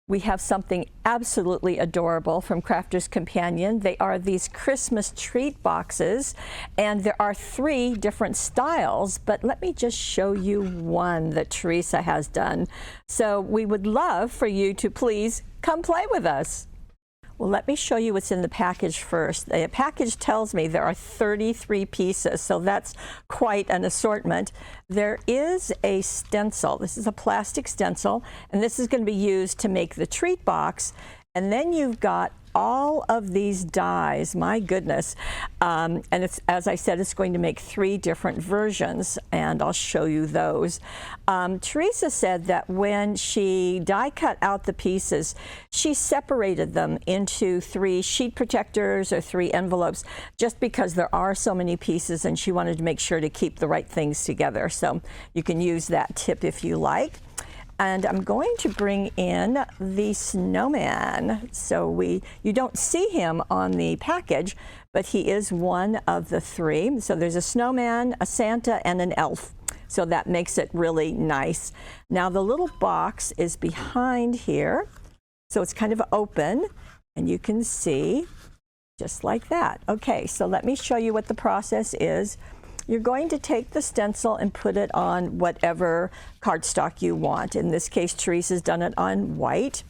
we have something absolutely adorable from Crafter's Companion. They are these Christmas treat boxes, and there are 3 different styles, but let me just show you one that Teresa has done. So we would love for you to please come play with us. Well, let me show you what's in the package first. The package tells me there are 33 pieces, so that's quite an assortment. There is a stencil. This is a plastic stencil, and this is going to be used to make the treat box. And then you've got all of these dies, my goodness. And it's, as I said, it's going to make 3 different versions, and I'll show you those. Teresa said that when she die cut out the pieces, she separated them into 3 sheet protectors or 3 envelopes, just because there are so many pieces and she wanted to make sure to keep the right things together. So you can use that tip if you like. And I'm going to bring in the snowman. So you don't see him on the package, but he is one of the 3. So there's a snowman, a Santa, and an elf. So that makes it really nice. Now the little box is behind here. So it's kind of open, and you can see just like that. Okay, so let me show you what the process is. You're going to take the stencil and put it on whatever cardstock you want. In this case, Teresa's done it on white.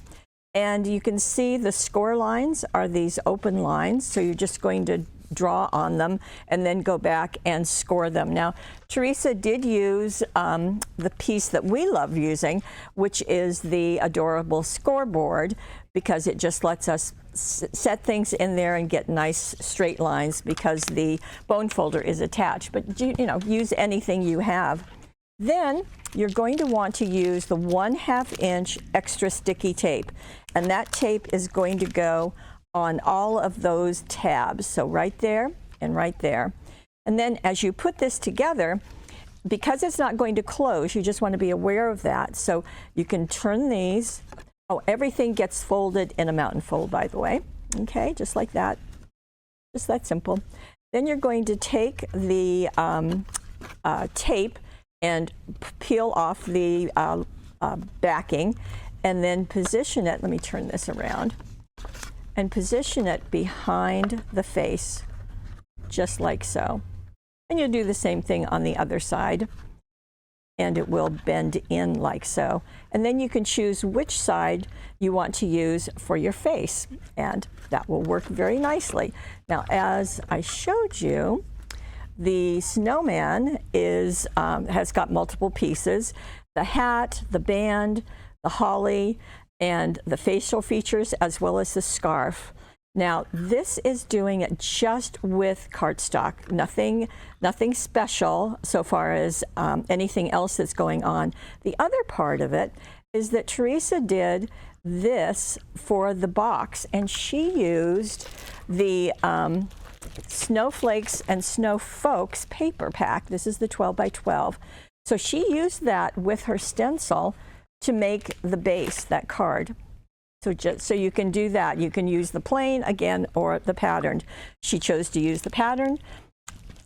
And you can see the score lines are these open lines. So you're just going to draw on them and then go back and score them. Now, Teresa did use the piece that we love using, which is the adorable scoreboard, because it just lets us set things in there and get nice straight lines because the bone folder is attached. But you know, use anything you have. Then you're going to want to use the 1/2 inch extra sticky tape, and that tape is going to go on all of those tabs. So right there and right there. And then as you put this together, because it's not going to close, you just want to be aware of that. So you can turn these. Oh, everything gets folded in a mountain fold, by the way. Okay, just like that. Just that simple. Then you're going to take the tape and peel off the backing, and then position it. Let me turn this around. And position it behind the face, just like so. And you'll do the same thing on the other side, and it will bend in like so. And then you can choose which side you want to use for your face, and that will work very nicely. Now, as I showed you, the snowman is has got multiple pieces: the hat, the band, the holly, and the facial features, as well as the scarf. Now, this is doing it just with cardstock, nothing special so far as anything else that's going on. The other part of it is that Teresa did this for the box, and she used the Snowflakes and Snow Folks paper pack. This is the 12 by 12. So she used that with her stencil to make the base, that card. So you can do that. You can use the plain again or the patterned. She chose to use the pattern.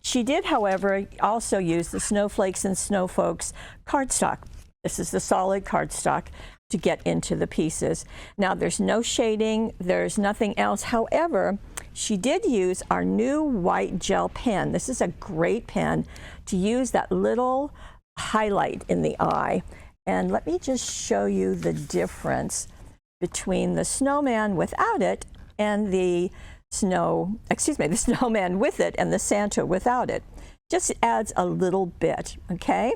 She did, however, also use the Snowflakes and Snow Folks cardstock. This is the solid cardstock to get into the pieces. Now, there's no shading, there's nothing else. However, she did use our new white gel pen. This is a great pen to use that little highlight in the eye. And let me just show you the difference between the snowman without it and the the snowman with it and the Santa without it. Just adds a little bit, okay?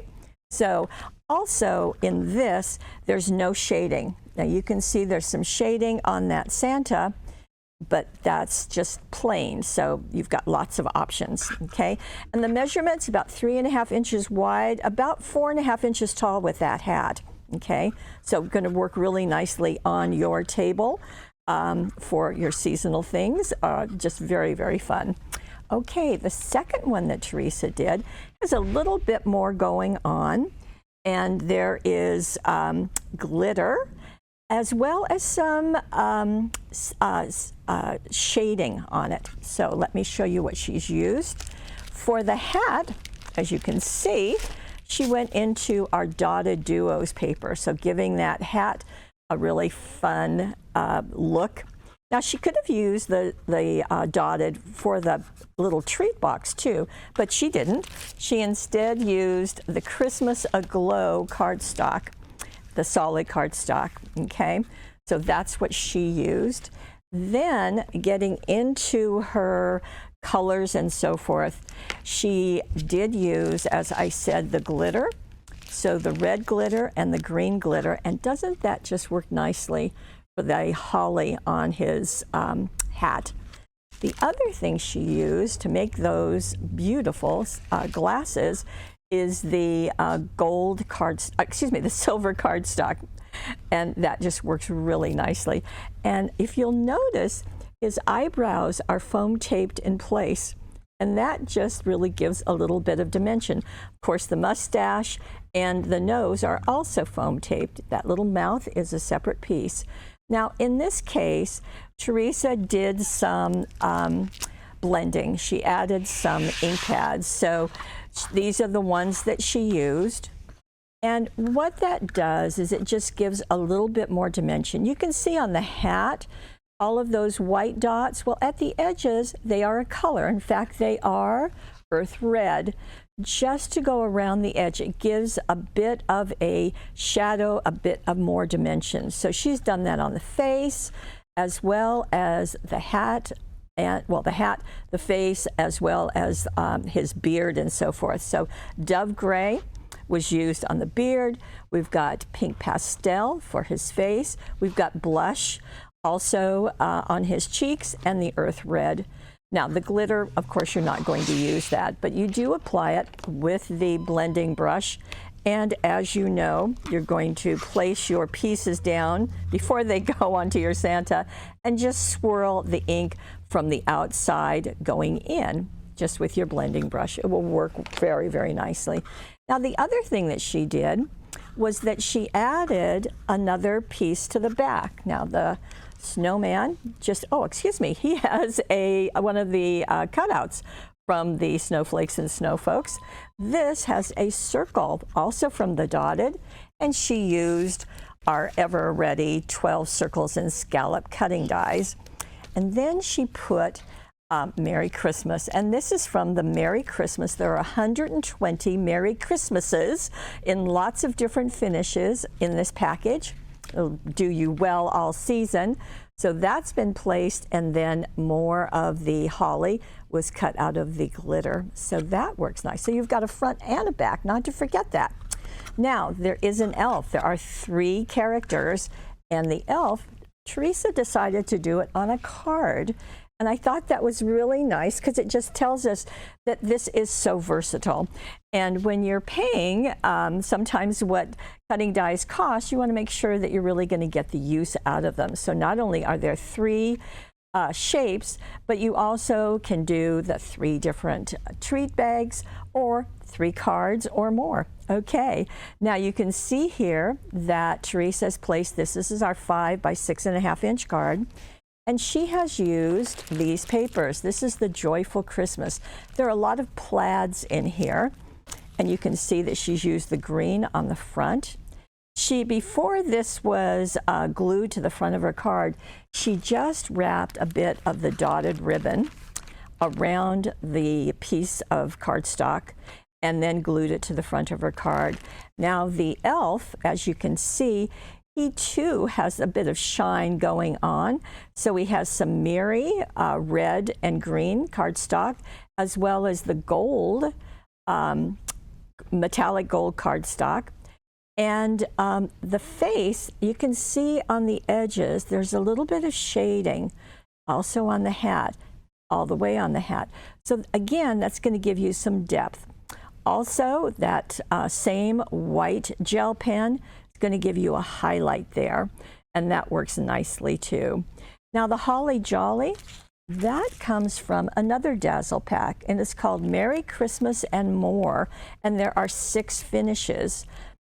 So also in this, there's no shading. Now you can see there's some shading on that Santa, but that's just plain. So you've got lots of options, okay? And the measurement's about 3.5 inches wide, about 4.5 inches tall with that hat, okay? So going to work really nicely on your table for your seasonal things. Just very, very fun. Okay, the second one that Teresa did has a little bit more going on, and there is glitter, as well as some shading on it. So let me show you what she's used. For the hat, as you can see, she went into our Dotted Duos paper, so giving that hat a really fun look. Now she could have used the dotted for the little treat box too, but she didn't. She instead used the Christmas Aglow cardstock, the solid cardstock, okay? So that's what she used. Then getting into her colors and so forth, she did use, as I said, the glitter. So the red glitter and the green glitter, and doesn't that just work nicely for the holly on his hat? The other thing she used to make those beautiful glasses is the the silver cardstock, and that just works really nicely. And if you'll notice, his eyebrows are foam taped in place, and that just really gives a little bit of dimension. Of course, the mustache and the nose are also foam taped. That little mouth is a separate piece. Now, in this case, Teresa did some blending. She added some ink pads. So these are the ones that she used. And what that does is it just gives a little bit more dimension. You can see on the hat, all of those white dots. Well, at the edges, they are a color. In fact, they are earth red. Just to go around the edge, it gives a bit of a shadow, a bit of more dimension. So she's done that on the face, as well as the hat, and well, the hat, the face, as well as his beard and so forth. So dove gray was used on the beard. We've got pink pastel for his face. We've got blush also on his cheeks, and the earth red. Now the glitter, of course, you're not going to use that, but you do apply it with the blending brush. And as you know, you're going to place your pieces down before they go onto your Santa and just swirl the ink from the outside going in, just with your blending brush. It will work very, very nicely. Now the other thing that she did was that she added another piece to the back. Now the Snowman he has one of the cutouts from the Snowflakes and Snowfolks. This has a circle also from the dotted, and she used our ever ready 12 circles and scallop cutting dies. And then she put Merry Christmas, and this is from the Merry Christmas. There are 120 Merry Christmases in lots of different finishes in this package. It'll do you well all season. So that's been placed, and then more of the holly was cut out of the glitter. So that works nice. So you've got a front and a back, not to forget that. Now, there is an elf. There are 3 characters, and the elf, Teresa decided to do it on a card. And I thought that was really nice because it just tells us that this is so versatile. And when you're paying sometimes what cutting dies cost, you want to make sure that you're really going to get the use out of them. So not only are there 3 shapes, but you also can do the 3 different treat bags or 3 cards or more. Okay, now you can see here that Teresa's placed this. This is our 5 by 6.5 inch card. And she has used these papers. This is the Joyful Christmas. There are a lot of plaids in here, and you can see that she's used the green on the front. Before this was glued to the front of her card, she just wrapped a bit of the dotted ribbon around the piece of cardstock and then glued it to the front of her card. Now the elf, as you can see, he too has a bit of shine going on. So he has some merry red and green cardstock, as well as the gold, metallic gold cardstock. And the face, you can see on the edges, there's a little bit of shading also on the hat, all the way on the hat. So again, that's going to give you some depth. Also, that same white gel pen, going to give you a highlight there, and that works nicely too. Now the Holly Jolly, that comes from another Dazzle pack, and it's called Merry Christmas and More, and there are 6 finishes.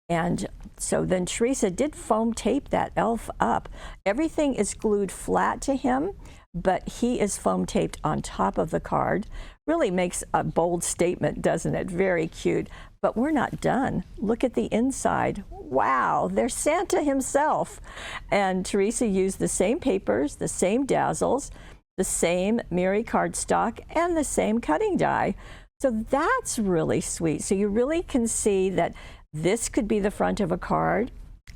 And so then Teresa did foam tape that elf up. Everything is glued flat to him, but he is foam taped on top of the card. Really makes a bold statement, doesn't it? Very cute. But we're not done. Look at the inside. Wow, there's Santa himself. And Teresa used the same papers, the same dazzles, the same Mary cardstock, and the same cutting die. So that's really sweet. So you really can see that this could be the front of a card.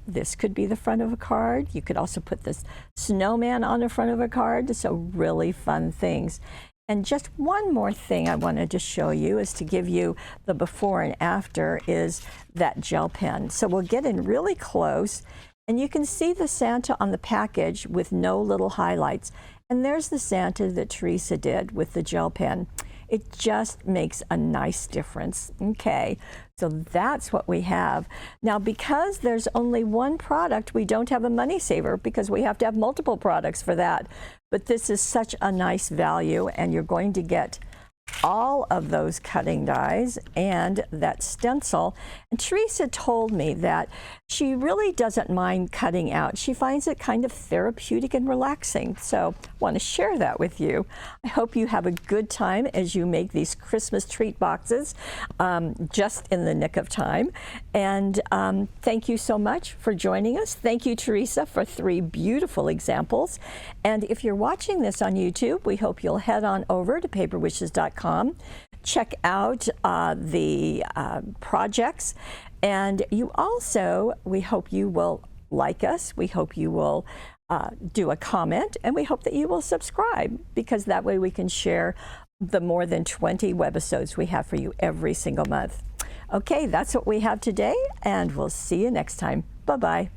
This could be the front of a card. You could also put this snowman on the front of a card. So really fun things. And just one more thing I wanted to show you is to give you the before and after is that gel pen. So we'll get in really close and you can see the Santa on the package with no little highlights. And there's the Santa that Teresa did with the gel pen. It just makes a nice difference. Okay, so that's what we have. Now, because there's only one product, we don't have a money saver because we have to have multiple products for that. But this is such a nice value, and you're going to get all of those cutting dies and that stencil. And Teresa told me that she really doesn't mind cutting out. She finds it kind of therapeutic and relaxing. So I want to share that with you. I hope you have a good time as you make these Christmas treat boxes just in the nick of time. And thank you so much for joining us. Thank you, Teresa, for 3 beautiful examples. And if you're watching this on YouTube, we hope you'll head on over to paperwishes.com. Check out the projects, and you also, we hope you will like us, we hope you will do a comment, and we hope that you will subscribe, because that way we can share the more than 20 webisodes we have for you every single month. Okay, that's what we have today, and we'll see you next time. Bye-bye.